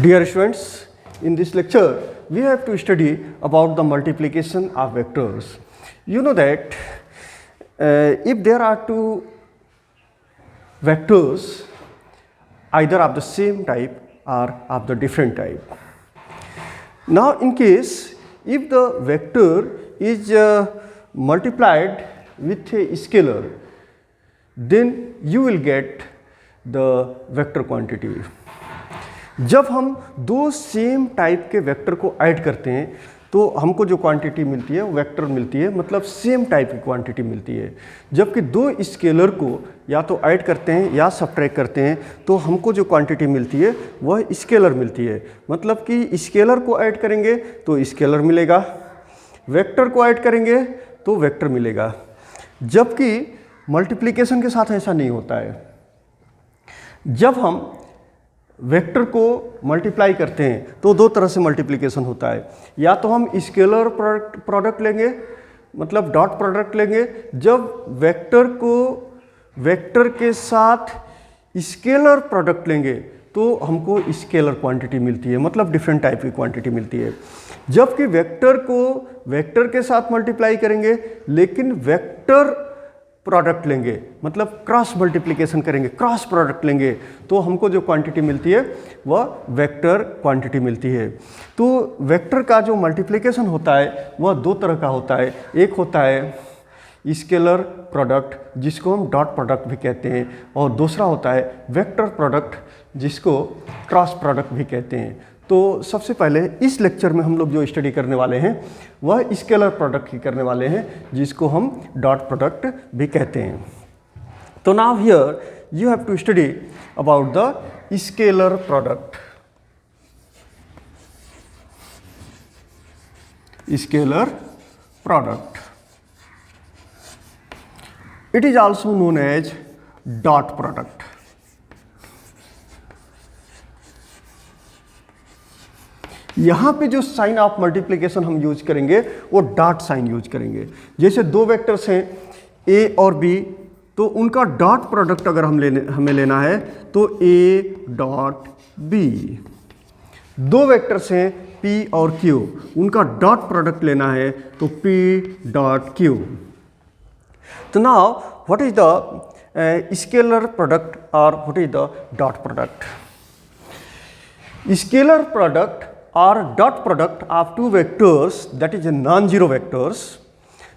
Dear students, in this lecture we have to study about the multiplication of vectors. You know that if there are two vectors either of the same type or of the different type. Now in case if the vector is multiplied with a scalar, then you will get the vector quantity. जब हम दो same type के vector को add करते हैं तो हमको जो क्वांटिटी मिलती है वेक्टर मिलती है, मतलब सेम टाइप की क्वांटिटी मिलती है। जबकि दो स्केलर को या तो ऐड करते हैं या सब्ट्रैक्ट करते हैं तो हमको जो क्वांटिटी मिलती है वह स्केलर मिलती है। मतलब कि स्केलर को ऐड करेंगे तो स्केलर मिलेगा, वेक्टर को ऐड करेंगे तो वेक्टर मिलेगा। जबकि मल्टीप्लिकेशन के साथ ऐसा नहीं होता है। जब हम वेक्टर को मल्टीप्लाई करते हैं तो दो तरह से मल्टीप्लिकेशन होता है। या तो हम स्केलर प्रोडक्ट लेंगे, मतलब डॉट प्रोडक्ट लेंगे। जब वेक्टर को वेक्टर के साथ स्केलर प्रोडक्ट लेंगे तो हमको स्केलर क्वांटिटी मिलती है, मतलब डिफरेंट टाइप की क्वांटिटी मिलती है। जबकि वेक्टर को वेक्टर के साथ मल्टीप्लाई करेंगे लेकिन वेक्टर प्रोडक्ट लेंगे, मतलब क्रॉस मल्टीप्लिकेशन करेंगे, क्रॉस प्रोडक्ट लेंगे तो हमको जो क्वांटिटी मिलती है वह वेक्टर क्वांटिटी मिलती है। तो वेक्टर का जो मल्टीप्लिकेशन होता है वह दो तरह का होता है। एक होता है स्केलर प्रोडक्ट जिसको हम डॉट प्रोडक्ट भी कहते हैं, और दूसरा होता है वेक्टर प्रोडक्ट जिसको क्रॉस प्रोडक्ट भी कहते हैं। तो सबसे पहले इस लेक्चर में हम लोग जो स्टडी करने वाले हैं वह स्केलर प्रोडक्ट ही करने वाले हैं जिसको हम डॉट प्रोडक्ट भी कहते हैं। तो now here you have to study about the scalar product. Scalar product, it is also known as dot product. यहाँ पे जो साइन ऑफ मल्टीप्लिकेशन हम यूज करेंगे वो डॉट साइन यूज करेंगे। जैसे दो वेक्टर्स हैं ए और बी, तो उनका डॉट प्रोडक्ट अगर हमें लेना है तो ए डॉट बी। दो वेक्टर्स हैं पी और क्यू, उनका डॉट प्रोडक्ट लेना है तो पी डॉट क्यू। तो now what is the scalar product और what is the dot product? Scalar product or dot product of two vectors, that is a non-zero vectors.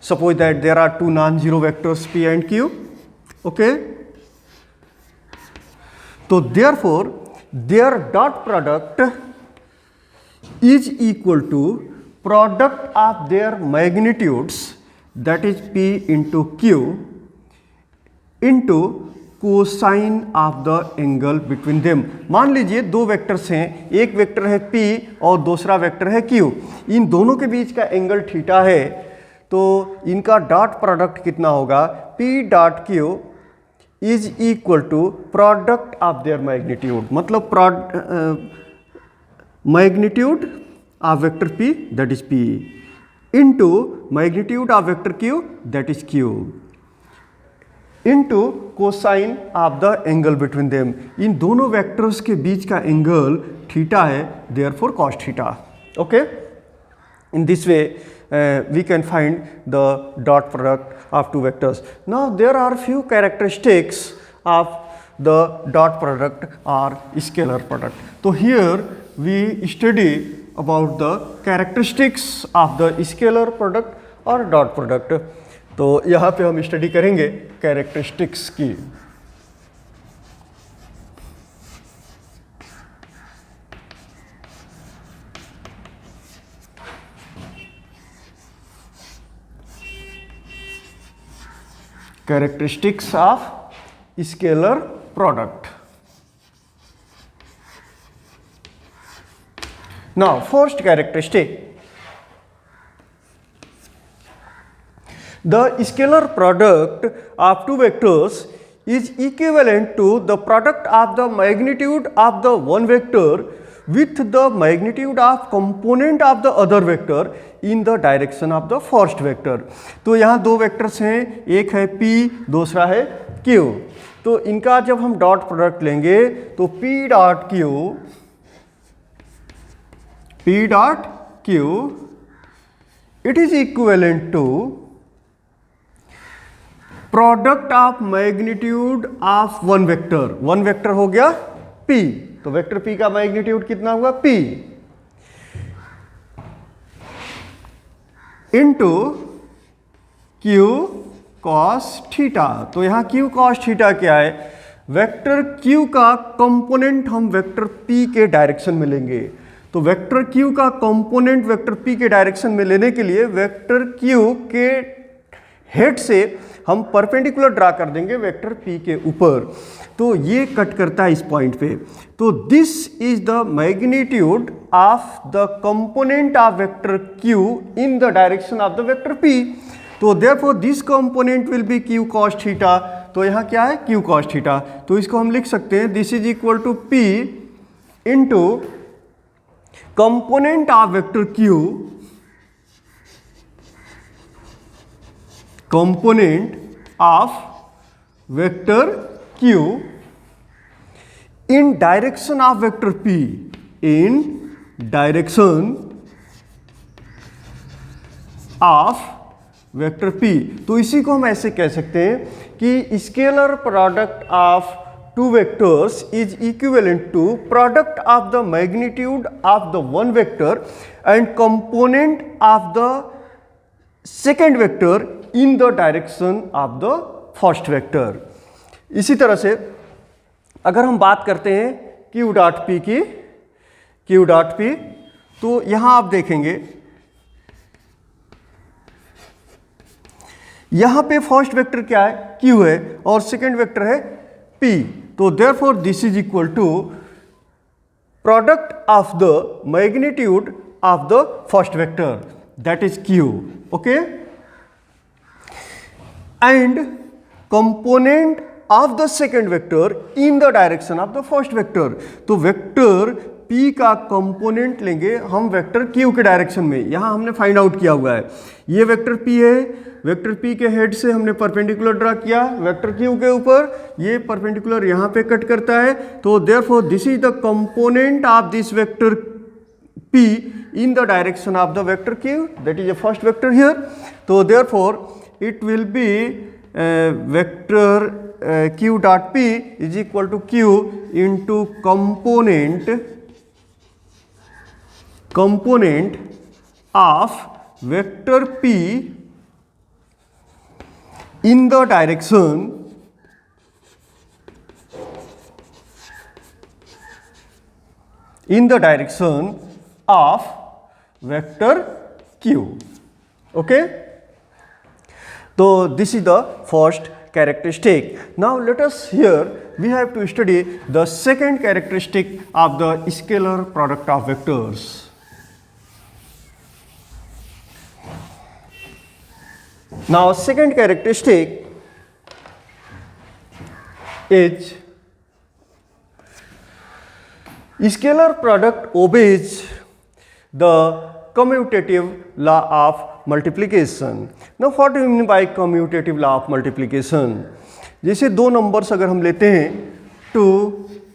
Suppose that there are two non-zero vectors p and q, okay? So therefore their dot product is equal to product of their magnitudes, that is p into q, into cosine of the angle between them. मान लीजिए दो vectors हैं, एक vector है P और दूसरा vector है Q। इन दोनों के बीच का एंगल थीटा है, तो इनका डॉट प्रोडक्ट कितना होगा? P dot Q is equal to product of their magnitude, मतलब magnitude of vector P that is P into magnitude of vector Q that is Q into cosine of the angle between them. इन दोनों vectors के बीच का angle theta है, therefore cos theta. Okay, in this way we can find the dot product of two vectors. Now there are few characteristics of the dot product or scalar product. So here we study about the characteristics of the scalar product or dot product. तो यहाँ पे हम study करेंगे characteristics की। Characteristics of scalar product. Now first characteristic, the scalar product of two vectors is equivalent to the product of the magnitude of the one vector with the magnitude of component of the other vector in the direction of the first vector. तो यहाँ दो vectors हैं, एक है P दूसरा है Q। तो इनका जब हम डॉट प्रोडक्ट लेंगे तो P dot Q P dot Q, it is equivalent to product of magnitude of one vector. One vector हो गया P, तो वेक्टर P का मैग्नीट्यूड कितना होगा P into Q cos theta. तो यहां Q cos थीटा क्या है? वेक्टर Q का कंपोनेंट हम वेक्टर P के डायरेक्शन में लेंगे. तो वेक्टर Q का कंपोनेंट वेक्टर P के डायरेक्शन में लेने के लिए वेक्टर Q के हेड से हम परपेंडिकुलर ड्रा कर देंगे वेक्टर P के ऊपर. तो ये कट करता है इस पॉइंट पे. तो this is the magnitude of the component of vector Q in the direction of the vector P. तो therefore this component will be Q cos theta. तो यहाँ क्या है? Q cos theta. तो इसको हम लिख सकते हैं this is equal to P into component of vector Q, component of vector Q in direction of vector P, in direction of vector P. तो इसी को हम ऐसे कह सकते हैं कि scalar product of two vectors is equivalent to product of the magnitude of the one vector and component of the second vector in the direction of the first vector. इसी तरह से अगर हम बात करते हैं Q डॉट P की, Q dot P, तो यहां आप देखेंगे यहां पे फर्स्ट वेक्टर क्या है? Q है और सेकेंड वेक्टर है P. तो therefore this is equal to product of the magnitude of the first vector, that is Q. Okay, and component of the second vector in the direction of the first vector. तो vector P का component लेंगे हम vector Q के direction में. यहां हमने find out किया हुआ है ये वेक्टर P है. वेक्टर P के हेड से हमने परपेंडिकुलर ड्रा किया वेक्टर Q के ऊपर. ये परपेंडिकुलर यहां पे कट करता है. तो therefore this is the component of this vector P in the direction of the vector Q, that is a first vector here. So therefore it will be vector Q dot P is equal to Q into component of vector P in the direction of vector Q. Okay, so this is the first characteristic. Now let us here we have to study the second characteristic of the scalar product of vectors. Now second characteristic is scalar product obeys the commutative law of multiplication. Now what do you mean by commutative law of multiplication? जैसे दो numbers अगर हम लेते हैं तो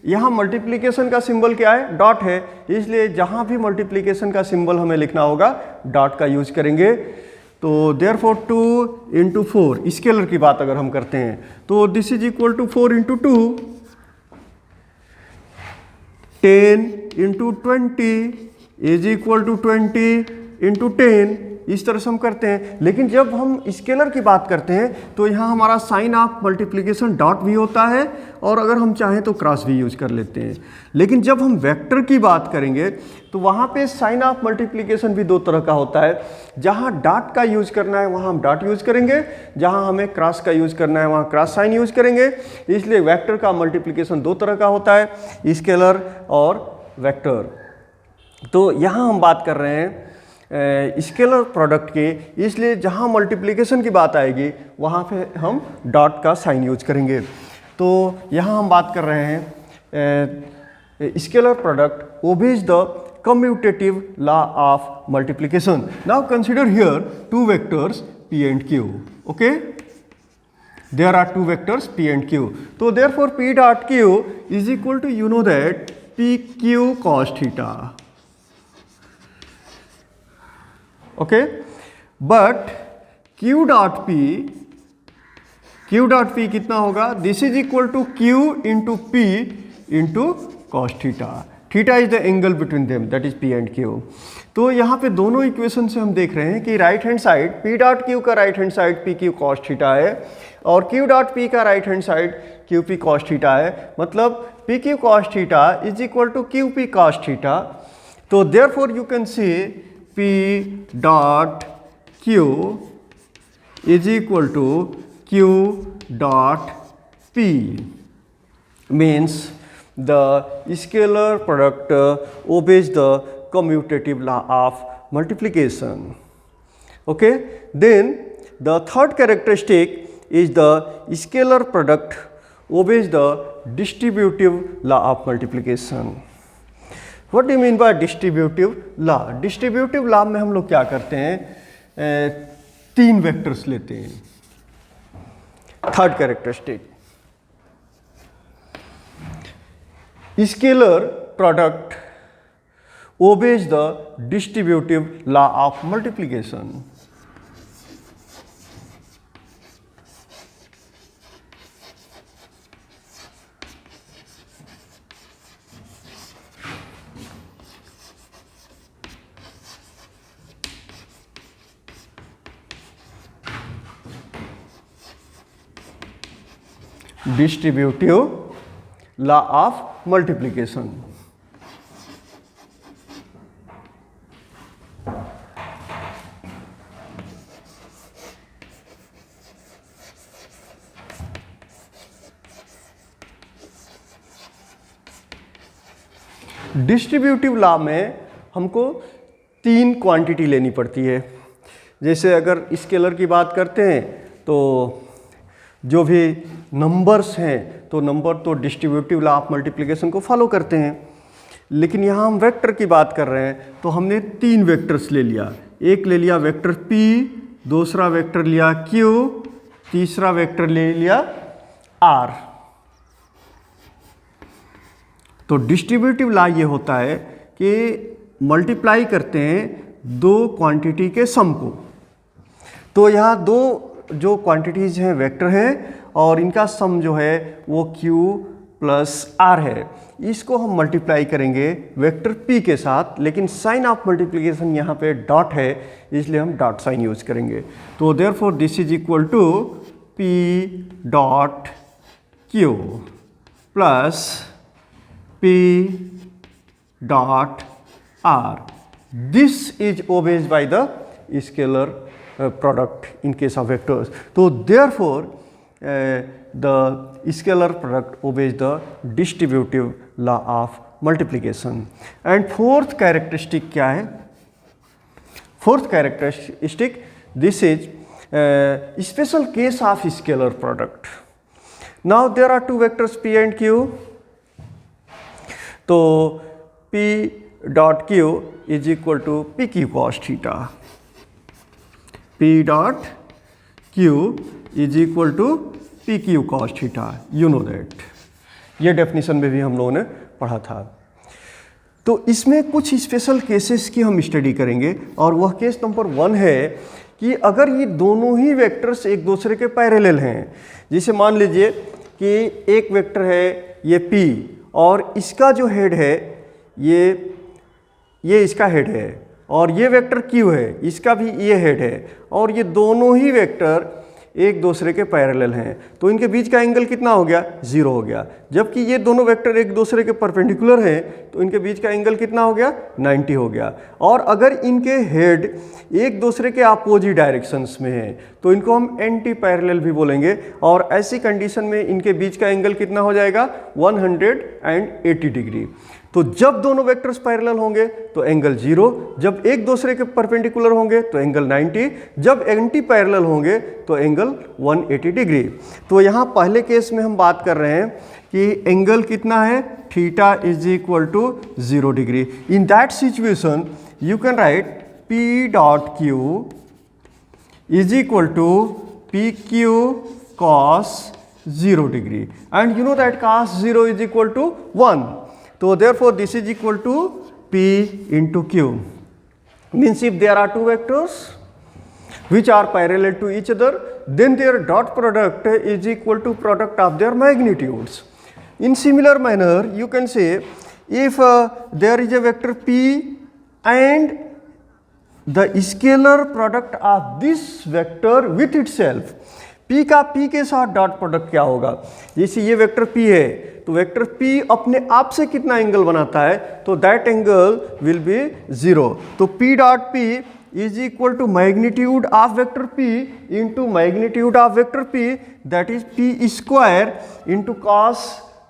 यहाँ multiplication का symbol क्या है? डॉट है. इसलिए जहाँ भी मल्टीप्लिकेशन का सिंबल हमें लिखना होगा डॉट का यूज करेंगे. तो देयरफॉर 2 इंटू 4 स्केलर की बात अगर हम करते हैं तो this is equal to 4 into 2, 10 into 20 is equal to 20 into 10. इस तरह से हम करते हैं. लेकिन जब हम स्केलर की बात करते हैं तो यहाँ हमारा साइन ऑफ मल्टीप्लिकेशन डॉट भी होता है और अगर हम चाहें तो क्रॉस भी यूज कर लेते हैं. लेकिन जब हम वेक्टर की बात करेंगे तो वहाँ पे साइन ऑफ मल्टीप्लिकेशन भी दो तरह का होता है. जहाँ डॉट का यूज करना है वहाँ हम डॉट यूज करेंगे, जहाँ हमें क्रॉस का यूज करना है वहाँ क्रॉस साइन यूज करेंगे. इसलिए वेक्टर का मल्टीप्लिकेशन दो तरह का होता है, स्केलर और वेक्टर. तो यहाँ हम बात कर रहे हैं स्केलर प्रोडक्ट के, इसलिए जहाँ मल्टीप्लिकेशन की बात आएगी वहाँ पे हम डॉट का साइन यूज करेंगे. तो यहाँ हम बात कर रहे हैं scalar product obeys the commutative law of multiplication. Now consider here two vectors P and Q. Okay, there are two vectors P and Q. So therefore P dot Q is equal to, you know that, PQ cos theta. Okay, but Q dot P कितना होगा, this is equal to Q into P into cos theta, theta is the angle between them, that is P and Q। तो यहाँ पे दोनों equation से हम देख रहे हैं कि right hand side P dot Q का right hand side P Q cos theta है और Q डॉट P का right hand side Q P cos theta है, मतलब P Q cos theta is equal to Q P cos theta. तो therefore you can see P dot Q is equal to Q dot P, means the scalar product obeys the commutative law of multiplication. Okay, then the third characteristic is the scalar product obeys the distributive law of multiplication. What do you mean by distributive law? Distributive law में हम लोग क्या करते हैं, तीन vectors लेते हैं। Third characteristic, scalar product obeys the distributive law of multiplication. Distributive law of multiplication. Distributive law में हमको तीन क्वांटिटी लेनी पड़ती है। जैसे अगर स्केलर की बात करते हैं तो जो भी नंबर्स हैं तो नंबर तो डिस्ट्रीब्यूटिव लॉ ऑफ मल्टीप्लिकेशन को फॉलो करते हैं, लेकिन यहाँ हम वेक्टर की बात कर रहे हैं तो हमने तीन वेक्टर्स ले लिया। एक ले लिया वेक्टर P, दूसरा वेक्टर लिया Q, तीसरा वेक्टर ले लिया R। तो डिस्ट्रीब्यूटिव लॉ ये होता है कि मल्टीप्लाई करते हैं दो क्वांटिटी के सम को। तो यहाँ दो जो क्वांटिटीज हैं वेक्टर हैं और इनका सम जो है वो Q प्लस R है। इसको हम मल्टीप्लाई करेंगे वेक्टर P के साथ, लेकिन साइन ऑफ मल्टीप्लिकेशन यहाँ पे डॉट है इसलिए हम डॉट साइन यूज करेंगे। तो therefore this is equal to P dot Q plus P dot R। This is obeyed by the scalar product in case of vectors. So therefore the scalar product obeys the distributive law of multiplication. And fourth characteristic क्या है? Fourth characteristic, this is special case of scalar product. Now there are two vectors P and Q. तो P dot Q is equal to PQ cos theta. P dot Q is equal to PQ cos theta. You know that. ये definition में भी हम लोगों ने पढ़ा था। तो इसमें कुछ स्पेशल केसेस की हम स्टडी करेंगे और वह केस नंबर 1 है कि अगर ये दोनों ही वेक्टर्स एक दूसरे के पैरेलल हैं। जैसे मान लीजिए कि एक वेक्टर है ये P और इसका जो हेड है ये इसका हेड है और ये वेक्टर Q है, इसका भी ये हेड है और ये दोनों ही वेक्टर एक दूसरे के पैरेलल हैं। तो इनके बीच का एंगल कितना हो गया, 0 हो गया। जबकि ये दोनों वेक्टर एक दूसरे के परपेंडिकुलर हैं तो इनके बीच का एंगल कितना हो गया, 90 हो गया। और अगर इनके हेड एक दूसरे के अपोजिट डायरेक्शंस में हैं तो इनको हम एंटी पैरेलल भी बोलेंगे और ऐसी कंडीशन में इनके बीच का एंगल कितना हो जाएगा, 180 डिग्री। तो जब दोनों वेक्टर्स पैरेलल होंगे तो एंगल 0, जब एक दूसरे के परपेंडिकुलर होंगे तो एंगल 90, जब एंटी पैरेलल होंगे तो एंगल 180 डिग्री। तो यहाँ पहले केस में हम बात कर रहे हैं कि एंगल कितना है, theta is equal to 0 degree. In that situation you can write P dot Q is equal to PQ cos 0 degree and you know that cos 0 is equal to 1। तो therefore this is equal to P into Q means if there are two vectors which are parallel to each other, then their dot product is equal to product of their magnitudes. In similar manner, you can say if there is a vector p and the scalar product of this vector with itself, p का p के साथ dot product क्या होगा? जैसे ये vector p है तो vector p अपने आप से कितना एंगल बनाता है, तो दैट एंगल विल बी 0. तो p dot p is equal to magnitude of vector p into magnitude of vector p, that is p square into cos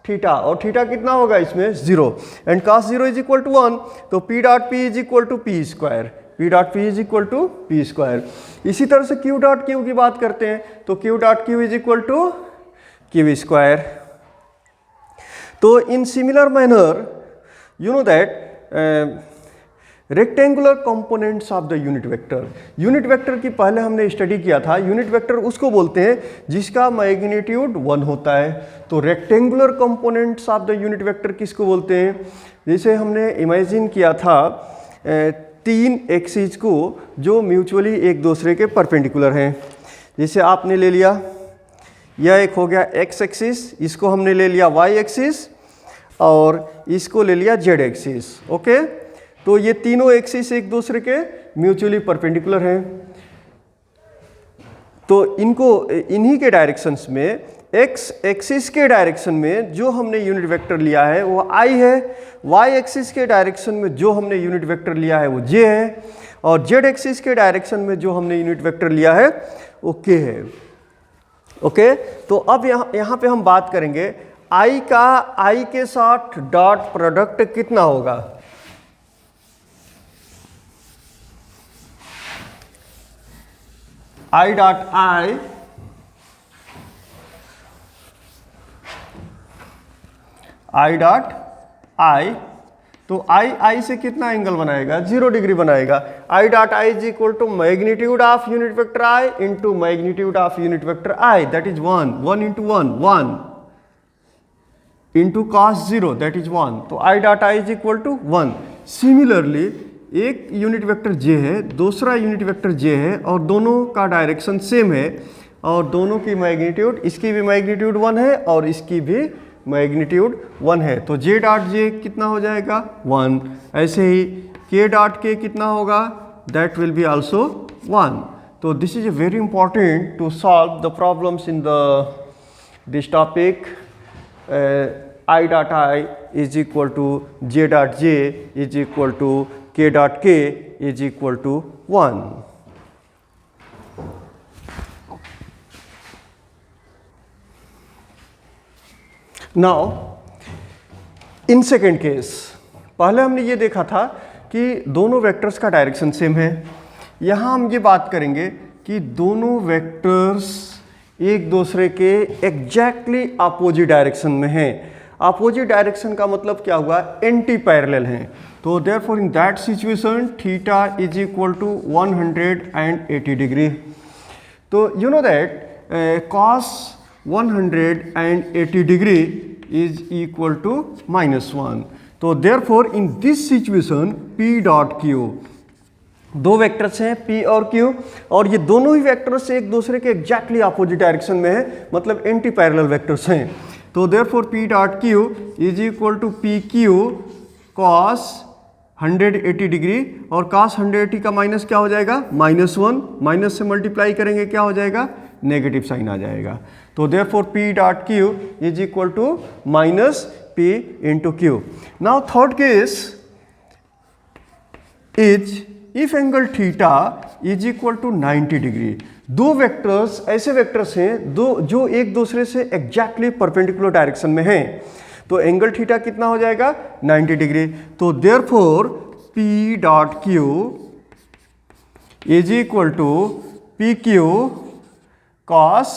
theta, और थीटा कितना होगा इसमें 0 and cos 0 is equal to 1. तो p dot p is equal to p square, p dot p is equal to p square. इसी तरह से q dot q की बात करते हैं तो q dot q is equal to q square. तो in similar manner you know that rectangular components of the unit vector. Unit vector की पहले हमने स्टडी किया था. यूनिट वेक्टर उसको बोलते हैं जिसका मैग्नीट्यूड 1 होता है. तो rectangular components of the unit vector किसको बोलते हैं? जैसे हमने इमेजिन किया था 3 एक्सिस को जो म्यूचुअली एक दूसरे के परपेंडिकुलर हैं. जैसे आपने ले लिया, यह एक हो गया x एक्सिस, इसको हमने ले लिया y एक्सिस और इसको ले लिया z एक्सिस. ओके, तो ये तीनों एक्सिस एक दूसरे के म्यूचुअली परपेंडिकुलर हैं. तो इनको इन्हीं के डायरेक्शंस में x एक्सिस के डायरेक्शन में जो हमने यूनिट वेक्टर लिया है वो i है, y एक्सिस के डायरेक्शन में जो हमने यूनिट वेक्टर लिया है वो j है, और z एक्सिस के डायरेक्शन में जो हमने यूनिट वेक्टर लिया है वो k है. ओके, तो अब यहाँ पे हम बात करेंगे i का i के साथ डॉट प्रोडक्ट कितना होगा. I dot i dot i, तो i से कितना एंगल बनाएगा? 0 डिग्री बनाएगा. I dot i is equal to magnitude of unit vector i into magnitude of unit vector i, that is 1 into 1 into cos 0, that is 1. तो I dot i is equal to 1. Similarly एक unit vector j है, दूसरा unit vector j है और दोनों का direction same है और दोनों की मैग्नीट्यूड, इसकी भी मैग्नीट्यूड 1 है और इसकी भी मैग्नीट्यूड 1 है. तो j डॉट j कितना हो जाएगा? 1. ऐसे ही k डॉट k कितना होगा? That will be also 1. तो this is a very important to solve the problems in this topic. I dot i is equal to j dot j is equal to k dot k is equal to 1. Now, in second case, पहले हमने ये देखा था कि दोनों vectors का direction same है. यहाँ हम ये बात करेंगे कि दोनों वेक्टर्स एक दूसरे के एग्जैक्टली अपोजिट डायरेक्शन में हैं. अपोजिट डायरेक्शन का मतलब क्या हुआ? एंटी पैरेलल हैं. तो therefore in that situation theta is equal to 180 degree. तो you know that cos 180 degree is equal to -1. तो therefore in this situation p dot q, दो वेक्टर्स हैं p और q और ये दोनों ही वेक्टर्स एक दूसरे के एग्जैक्टली अपोजिट डायरेक्शन में है, मतलब एंटी पैरेलल वेक्टर्स हैं. तो therefore p dot q is equal to p q cos 180 degree और cos 180 का माइनस क्या हो जाएगा? -1. माइनस से मल्टीप्लाई करेंगे क्या हो जाएगा? नेगेटिव साइन आ जाएगा. तो therefore p dot q is equal to -p into q. Now third case is if angle theta is equal to 90 degree. दो वेक्टर्स ऐसे वेक्टर्स हैं दो जो एक दूसरे से एग्जैक्टली परपेंडिकुलर डायरेक्शन में हैं. तो एंगल थीटा कितना हो जाएगा? 90 डिग्री. तो therefore p dot q is equal to P Q cos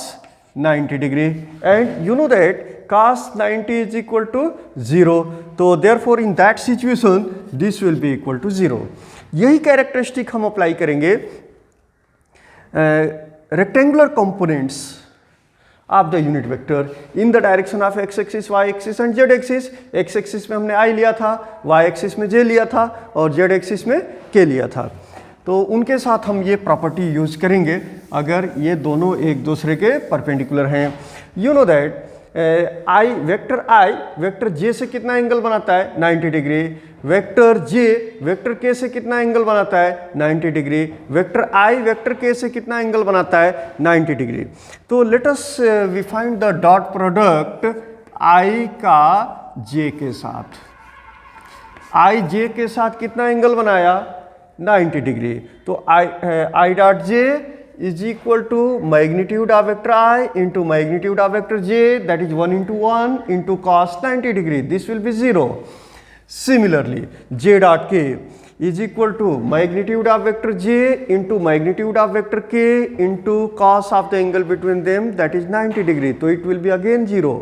90 degree and you know that cos 90 is equal to 0. तो therefore in that situation this will be equal to 0. यही characteristic हम apply करेंगे rectangular components of the unit vector in the direction of x axis, y axis and z axis. x axis में हमने i लिया था, y axis में j लिया था और z एक्सिस में k लिया था. तो उनके साथ हम ये प्रॉपर्टी यूज करेंगे अगर ये दोनों एक दूसरे के परपेंडिकुलर हैं। You know that I vector J से कितना एंगल बनाता है 90 डिग्री, वेक्टर जे वेक्टर के से कितना एंगल बनाता है 90 डिग्री, वेक्टर आई वेक्टर के से कितना एंगल बनाता है 90 डिग्री। तो let us we find the dot product I का जे के साथ। आई जे के साथ कितना एंगल बनाया 90 डिग्री। तो आई dot J is equal to magnitude of vector I into magnitude of vector j, that is 1 into 1 into cos 90 degree. This will be 0. Similarly, j dot k is equal to magnitude of vector j into magnitude of vector k into cos of the angle between them, that is 90 degree. So it will be again 0.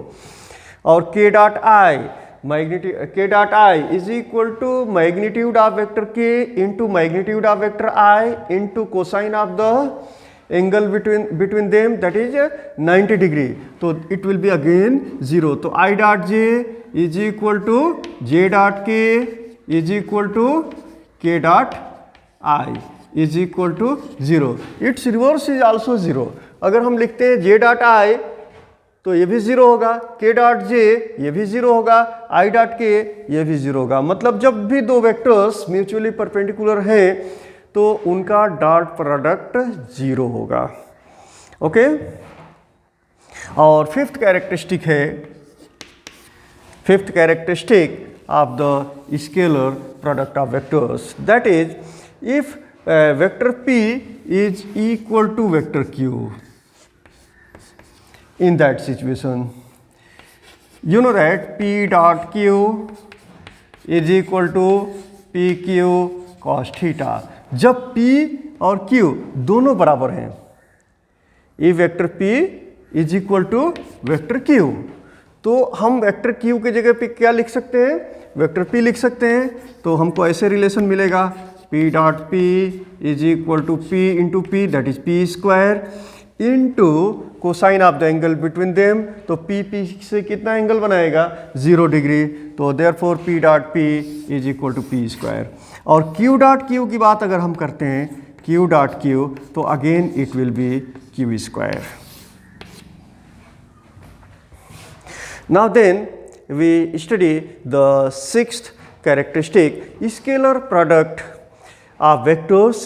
Or k dot I is equal to magnitude of vector k into magnitude of vector I into cosine of the angle between them, that is 90 degree. So it will be again 0. So I dot j is equal to j dot k is equal to k dot I is equal to 0. Its reverse is also 0. अगर हम लिखते हैं j dot I तो ये भी 0 होगा, k dot j ये भी 0 होगा, i डॉट k ये भी 0 होगा। मतलब जब भी दो वेक्टर्स म्यूचुअली परपेंडिकुलर हैं तो उनका डॉट प्रोडक्ट 0 होगा। ओके। और fifth characteristic of the scalar product of vectors, that is if vector p is equal to vector q। In that situation, you know that p dot q is equal to pq cos theta। जब p और q दोनों बराबर हैं, if vector p is equal to vector q, तो हम vector q की जगह पे क्या लिख सकते हैं, वेक्टर p लिख सकते हैं। तो हमको ऐसे रिलेशन मिलेगा p dot p is equal to p into p, that is p square into cosine of the angle between them. तो p से कितना एंगल बनाएगा 0 डिग्री। तो therefore p dot p is equal to p square. और q dot q की बात अगर हम करते हैं q डॉट q, तो again it will be q square. Now then we study the sixth characteristic, scalar product of vectors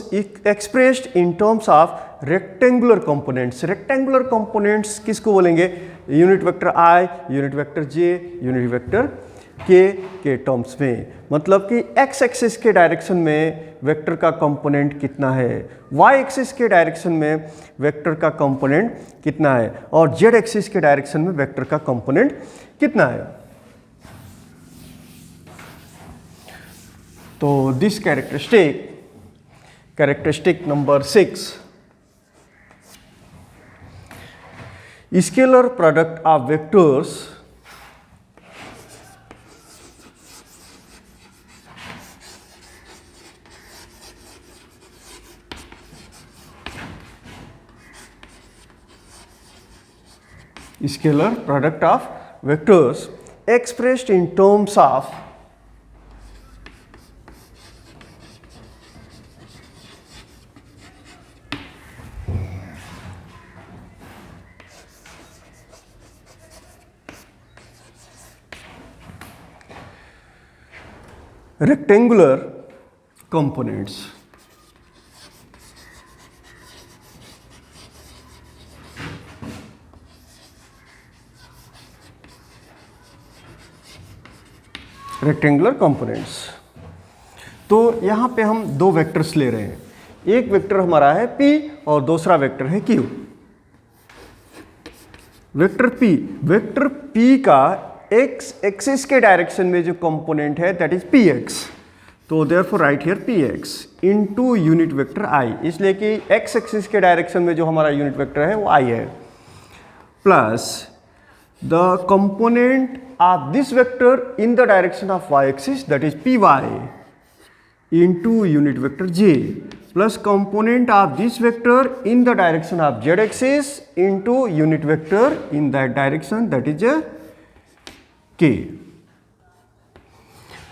expressed in terms of rectangular components। rectangular components किसको बोलेंगे, unit vector i, unit vector j, unit vector k के terms में। मतलब कि x axis के direction में vector का component कितना है, y एक्सिस के डायरेक्शन में वेक्टर का कंपोनेंट कितना है, और z एक्सिस के डायरेक्शन में वेक्टर का कंपोनेंट कितना है। तो this characteristic number 6, scalar product of vectors scalar product of vectors expressed in terms of rectangular components। Rectangular components. तो यहाँ पे हम दो वेक्टर्स ले रहे हैं, एक वेक्टर हमारा है p और दूसरा वेक्टर है q। वेक्टर p का x एक्सिस के डायरेक्शन में जो कंपोनेंट है दैट इज px। तो therefore right here px into unit vector i, इसलिए कि x एक्सिस के डायरेक्शन में जो हमारा यूनिट वेक्टर है वो i है, plus the component of this vector in the direction of y axis that is py into unit vector j, plus component of this vector in the direction of z axis into unit vector in that direction that is k।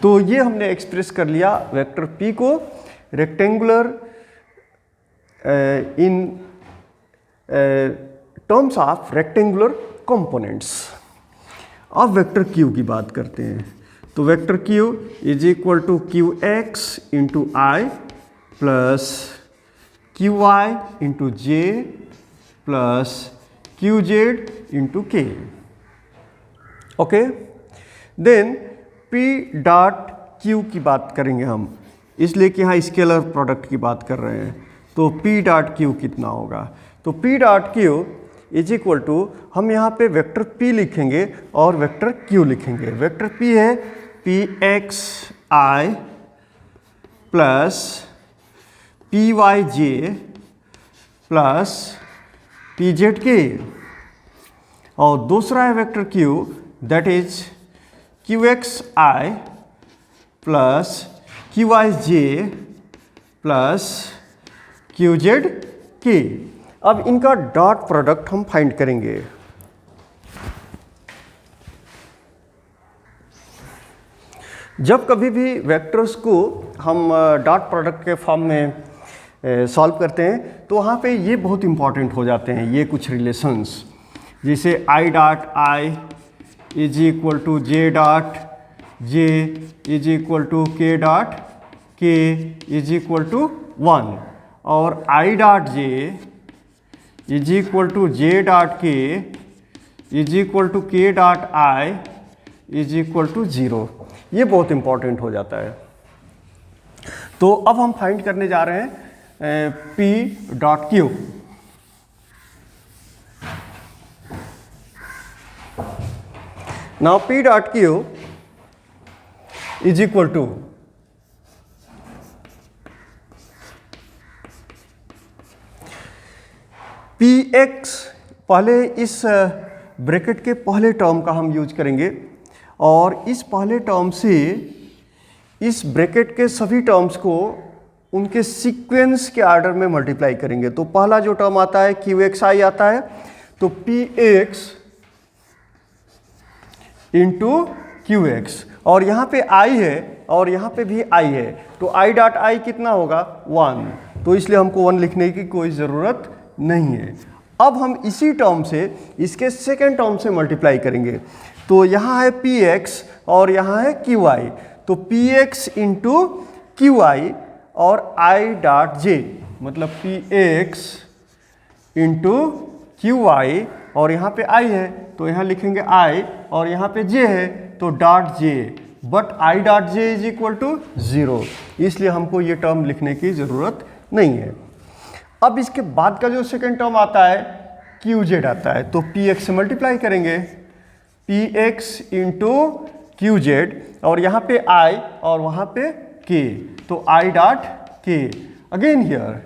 तो ये हमने express कर लिया vector p को rectangular in terms of rectangular components. अब vector Q की बात करते हैं। तो vector Q is equal to Q X into I plus Q I into J plus Q Z into K. Okay, then P dot Q की बात करेंगे हम, इसलिए कि यहाँ स्केलर प्रोडक्ट की बात कर रहे हैं। तो पी डॉट क्यू कितना होगा? तो P dot Q is equal to, हम यहाँ पे वेक्टर p लिखेंगे और वेक्टर q लिखेंगे। वेक्टर p है P X I plus P Y J plus P Z K, और दूसरा है vector q that is Q X I plus Q Y J plus Q Z K. अब इनका dot product हम find करेंगे। जब कभी भी वेक्टर्स को हम डॉट प्रोडक्ट के फॉर्म में सॉल्व करते हैं तो वहाँ पे ये बहुत इंपॉर्टेंट हो जाते हैं, ये कुछ रिलेशंस, जैसे I dot I is equal to J dot J is equal to K dot K is equal to 1, और I dot J is equal to J dot K is equal to K dot I is equal to 0। ये बहुत important हो जाता है। तो अब हम find करने जा रहे हैं P dot Q। Now P dot Q is equal to Px, पहले इस ब्रैकेट के पहले टर्म का हम यूज करेंगे और इस पहले टर्म से इस ब्रैकेट के सभी टर्म्स को उनके सीक्वेंस के आर्डर में मल्टीप्लाई करेंगे। तो पहला जो टर्म आता है क्यू एक्स आई आता है, तो P x into Q X, और यहाँ पे आई है और यहाँ पे भी आई है, तो आई डॉट आई कितना होगा? 1। तो इसलिए हमको 1 लिखने की कोई ज़रूरत नहीं है। अब हम इसी टर्म से इसके सेकेंड टर्म से मल्टीप्लाई करेंगे। तो यहाँ है पी एक्स और यहाँ है क्यू आई, तो P x into Q I और आई डॉट जे, मतलब P x into Q I, और यहाँ पे आई है तो यहाँ लिखेंगे आई, और यहाँ पे जे है तो dot J, but I dot J is equal to 0, इसलिए हमको ये टर्म लिखने की ज़रूरत नहीं है। अब इसके बाद का जो सेकेंड टर्म आता है क्यू जेड आता है, तो पी एक्स से मल्टीप्लाई करेंगे, P x into Q Z, और यहाँ पे आई और वहाँ पे के, तो I dot K, again here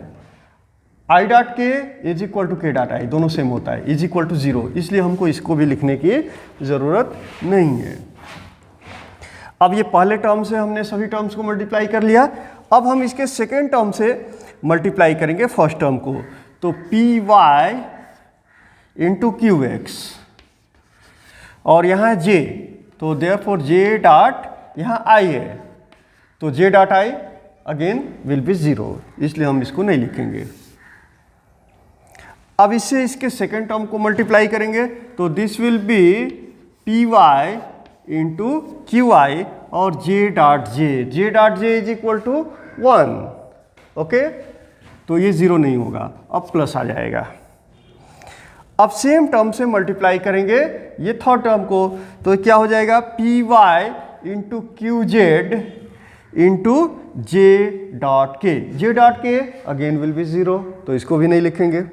I dot K is equal to K dot आई, दोनों सेम होता है, इज इक्वल टू 0, इसलिए हमको इसको भी लिखने की ज़रूरत नहीं है। अब ये पहले टर्म से हमने सभी टर्म्स को मल्टीप्लाई कर लिया। अब हम इसके सेकेंड टर्म से मल्टीप्लाई करेंगे फर्स्ट टर्म को, तो P Y into Q X, और यहाँ जे, तो देयरफॉर जे डॉट, यहाँ आई है तो J dot I again will be 0, इसलिए हम इसको नहीं लिखेंगे। अब इससे इसके सेकेंड टर्म को मल्टीप्लाई करेंगे, तो this will be P Y into Q I और J dot J is equal to 1। ओके, तो ये 0 नहीं होगा, अब प्लस आ जाएगा। अब सेम टर्म से मल्टीप्लाई करेंगे ये थर्ड टर्म को, तो क्या हो जाएगा? P Y into Q Z into J dot K again will be 0, तो इसको भी नहीं लिखेंगे।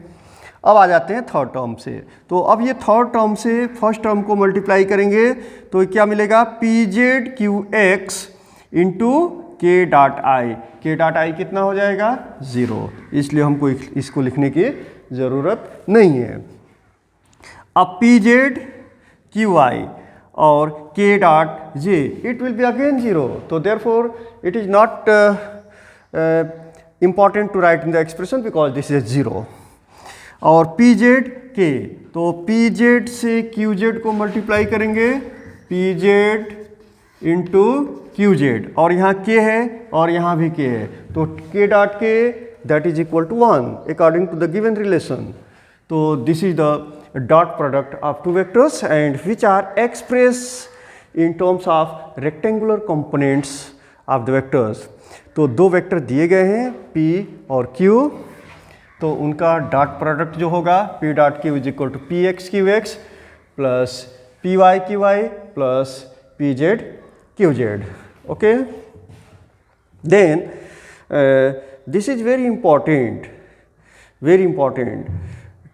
अब आ जाते हैं थर्ड टर्म से, तो अब ये थर्ड टर्म से फर्स्ट टर्म को मल्टीप्लाई करेंगे, तो क्या मिलेगा? P Z Q X into के डॉट आई कितना हो जाएगा? 0, इसलिए हमको इसको लिखने की ज़रूरत नहीं है। अब पी जेड क्यू आई और के dot J, it will be again 0, तो therefore it is not important to write in the expression because this is 0। और पी जेड के, तो पी जेड से क्यू जेड को मल्टीप्लाई करेंगे, P Z into Q Z, और यहाँ के है और यहाँ भी के है, तो के डॉट के that is equal to 1 according to the given relation. So this is the dot product of two vectors and which are expressed in terms of rectangular components of the vectors. तो दो vector दिए गए हैं P और Q, तो उनका dot product जो होगा P dot Q is equal to Px QX plus Py Qy plus Pz Qz. Okay, then this is very important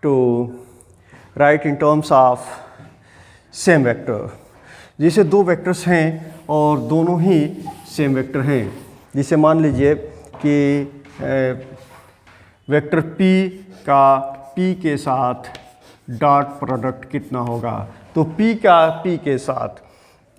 to write in terms of same vector. जैसे दो vectors हैं और दोनों ही same vector हैं, जिसे मान लीजिए कि वेक्टर P का P के साथ डॉट प्रोडक्ट कितना होगा, तो P का P के साथ,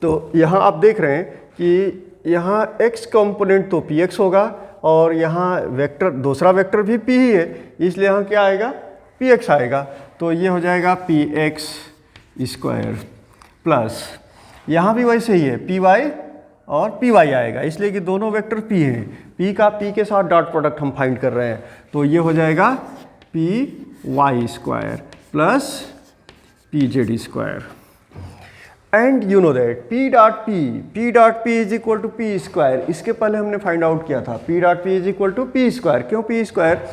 तो यहाँ आप देख रहे हैं कि यहाँ x कंपोनेंट तो Px होगा और यहाँ वेक्टर दूसरा वेक्टर भी P ही है, इसलिए यहाँ क्या आएगा Px आएगा, तो ये हो जाएगा Px स्क्वायर प्लस यहाँ भी वैसे ही है Py और Py आएगा, इसलिए कि दोनों वेक्टर P हैं, P का P के साथ डॉट प्रोडक्ट हम फाइंड कर रहे हैं, तो ये हो जाएगा Py square plus Pz square. And you know that P dot P is equal to P square, इसके पहले हमने फाइंड आउट किया था P dot P is equal to P square. क्यों P square?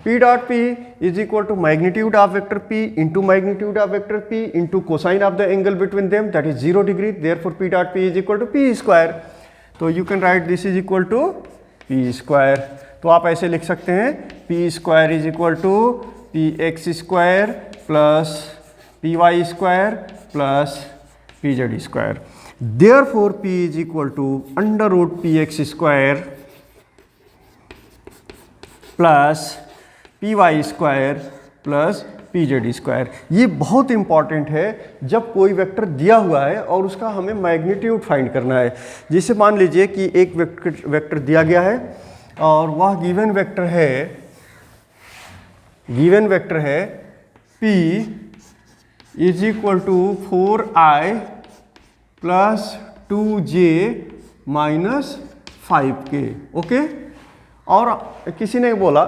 P dot P is equal to magnitude of vector P into magnitude of vector P into cosine of the angle between them, that is 0 degree, therefore P dot P is equal to P square. तो you can write this is equal to P square. तो आप ऐसे लिख सकते हैं P square is equal to Px square plus Py square plus Pz square. Therefore P is equal to under root Px square plus Py square plus Pz square. ये बहुत important है जब कोई वेक्टर दिया हुआ है और उसका हमें मैग्नीट्यूड फाइंड करना है. जैसे मान लीजिए कि एक वेक्टर दिया गया है और वह गिवन वेक्टर है P is equal to 4i plus 2j minus 5k. Okay, और किसी ने बोला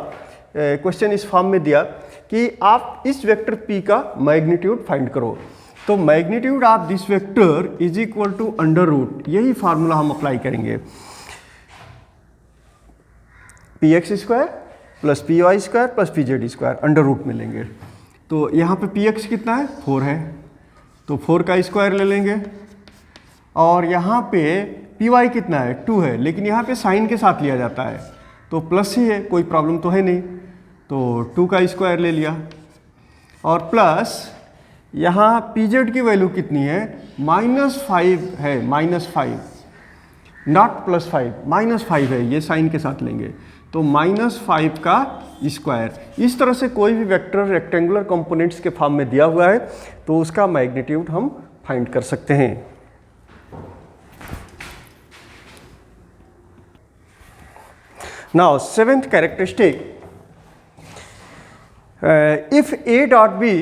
क्वेश्चन इस फॉर्म में दिया कि आप इस वेक्टर P का मैग्नीट्यूड फाइंड करो, तो magnitude of this vector is equal to under root, यही फार्मूला हम अप्लाई करेंगे, Px square plus Py square plus Pz square under root में लेंगे. तो यहाँ पे Px कितना है 4 है, तो 4 का स्क्वायर ले लेंगे, और यहाँ पे Py कितना है 2 है, लेकिन यहाँ पे साइन के साथ लिया जाता है तो प्लस ही है, कोई प्रॉब्लम तो है नहीं, तो 2 का स्क्वायर ले लिया, और प्लस यहाँ Pz की वैल्यू कितनी है -5 है, -5 नॉट +5, -5 है, ये साइन के साथ लेंगे, तो -5 का स्क्वायर. इस तरह से कोई भी वेक्टर रेक्टेंगुलर कंपोनेंट्स के फॉर्म में दिया हुआ है तो उसका मैग्नीट्यूड हम फाइंड कर सकते हैं. Now, seventh characteristic, if A dot B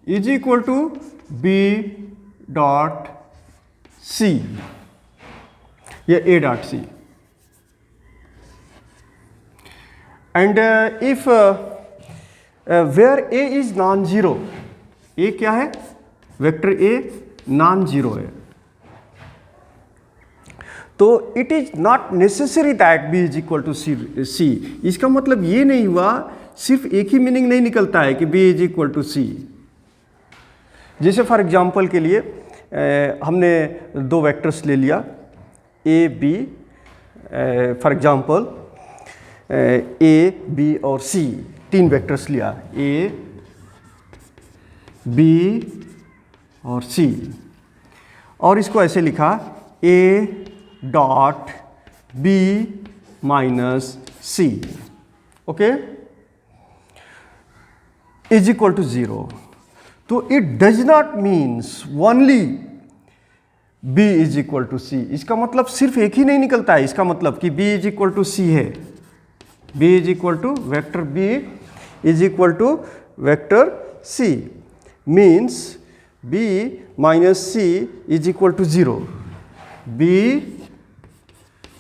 is equal to B dot C, या A dot C, and if where A is non-zero, A क्या है, वेक्टर A non-zero है, तो it is not necessary that B is equal to C. इसका मतलब ये नहीं हुआ, सिर्फ एक ही मीनिंग नहीं निकलता है कि B is equal to C. जैसे फॉर एग्जांपल के लिए हमने दो वेक्टर्स ले लिया A B, for example A B और C, तीन वेक्टर्स लिया A B और C, और इसको ऐसे लिखा A dot B minus C, okay, is equal to 0. तो it does not means only B is equal to C. इसका मतलब सिर्फ एक ही नहीं निकलता है, इसका मतलब कि B is equal to C है, B is equal to vector B is equal to vector C, means B minus C is equal to 0. B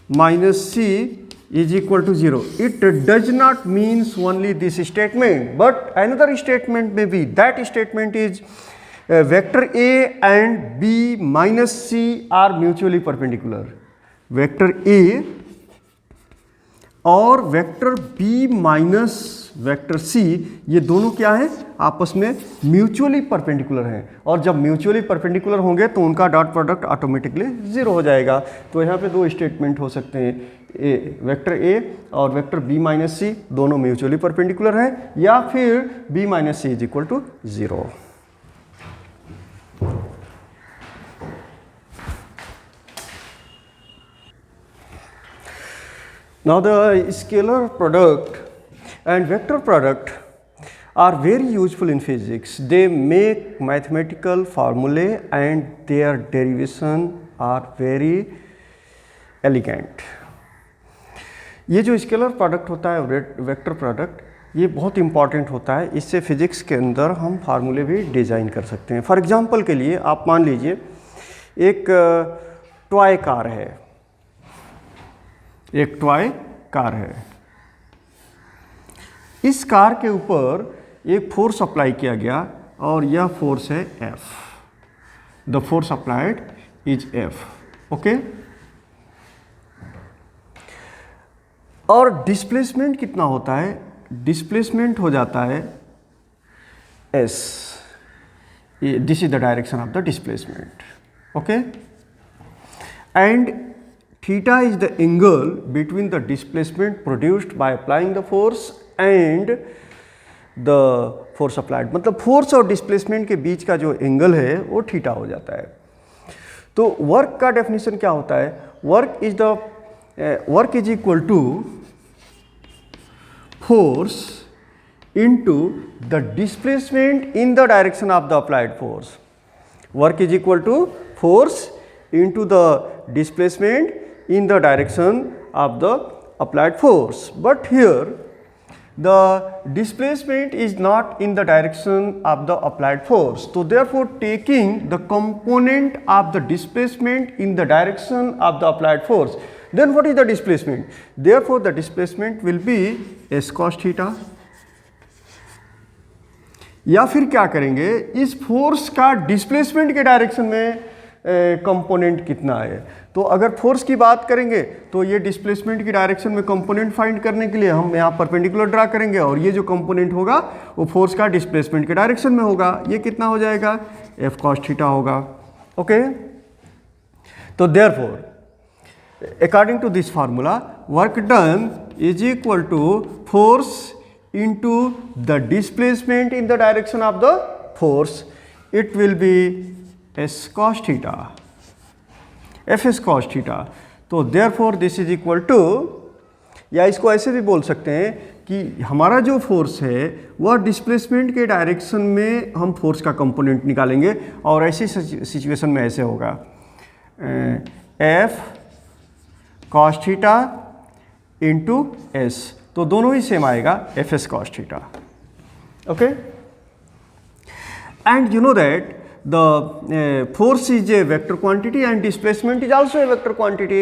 minus c is equal to 0. It does not means only this statement, but another statement may be. That statement is vector A and B minus C are mutually perpendicular. Vector A और vector B minus vector C ये दोनों क्या है, आपस में mutually perpendicular हैं, और जब म्यूचुअली परपेंडिकुलर होंगे तो उनका डॉट प्रोडक्ट ऑटोमेटिकली 0 हो जाएगा। तो यहाँ पे दो स्टेटमेंट हो सकते हैं, वेक्टर A और वेक्टर B माइनस C दोनों म्यूचुअली परपेंडिकुलर हैं, या फिर B minus C is equal to 0। Now the scalar product and vector product are very useful in physics. They make mathematical formulae and their derivation are very elegant. ये जो scalar product होता है, vector product, ये बहुत important होता है। इससे physics के अंदर हम फार्मूले भी डिज़ाइन कर सकते हैं। फॉर एग्जांपल के लिए आप मान लीजिए एक टॉय कार है, एक टॉय कार है। इस कार के ऊपर एक फोर्स अप्लाई किया गया और यह फोर्स है F। The force applied is F, okay. और डिस्प्लेसमेंट कितना होता है? डिस्प्लेसमेंट हो जाता है S। This is the direction of the displacement, okay. And theta is the angle between the displacement produced by applying the force and the force applied। मतलब force और displacement के बीच का जो एंगल है वो थीटा हो जाता है। तो वर्क का डेफिनेशन क्या होता है? Work is equal to force into the displacement in the direction of the applied force. Work is equal to force into the displacement in the direction of the applied force. But here the displacement is not in the direction of the applied force. So therefore taking the component of the displacement in the direction of the applied force, then what is the displacement? Therefore the displacement will be s cos theta। या फिर क्या करेंगे, इस force का displacement के direction में component कितना है। तो अगर फोर्स की बात करेंगे तो ये डिस्प्लेसमेंट की डायरेक्शन में कंपोनेंट फाइंड करने के लिए हम यहाँ परपेंडिकुलर ड्रा करेंगे, और ये जो कंपोनेंट होगा वो फोर्स का डिस्प्लेसमेंट के डायरेक्शन में होगा। ये कितना हो जाएगा? F cos थीटा होगा, ओके। तो therefore according to this formula work done is equal to force into the displacement in the direction of the force. It will be S cos theta, Fs cos theta. तो therefore this is equal to, या इसको ऐसे भी बोल सकते हैं कि हमारा जो फोर्स है वह डिस्प्लेसमेंट के डायरेक्शन में हम फोर्स का कंपोनेंट निकालेंगे, और ऐसी सिचुएशन में ऐसे होगा F cos theta into S। तो दोनों ही सेम आएगा, Fs cos theta, okay. And you know that the force is a vector quantity and displacement is also a vector quantity.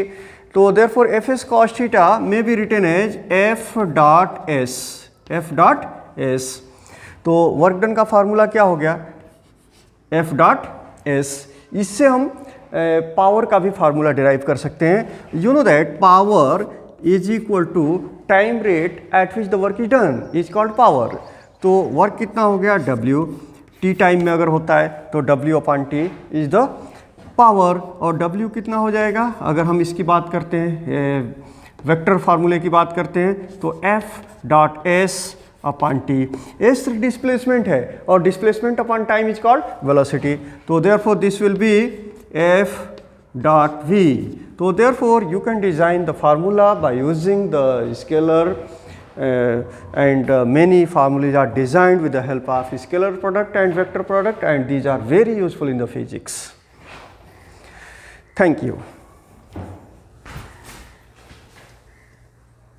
So therefore Fs cos theta may be written as F dot S, F dot S। तो work done का formula क्या हो गया? F dot S। इससे हम power का भी formula derive कर सकते हैं। You know that power is equal to time rate at which the work is done is called power. तो वर्क कितना हो गया? W। टी टाइम में अगर होता है तो W upon T is the power, और W कितना हो जाएगा? अगर हम इसकी बात करते हैं, वेक्टर फार्मूले की बात करते हैं, तो F dot S upon T. S displacement है और displacement upon time is called velocity. तो therefore this will be F dot V। तो therefore you can design the formula by using the scalar and many formulas are designed with the help of scalar product and vector product, and these are very useful in the physics. Thank you.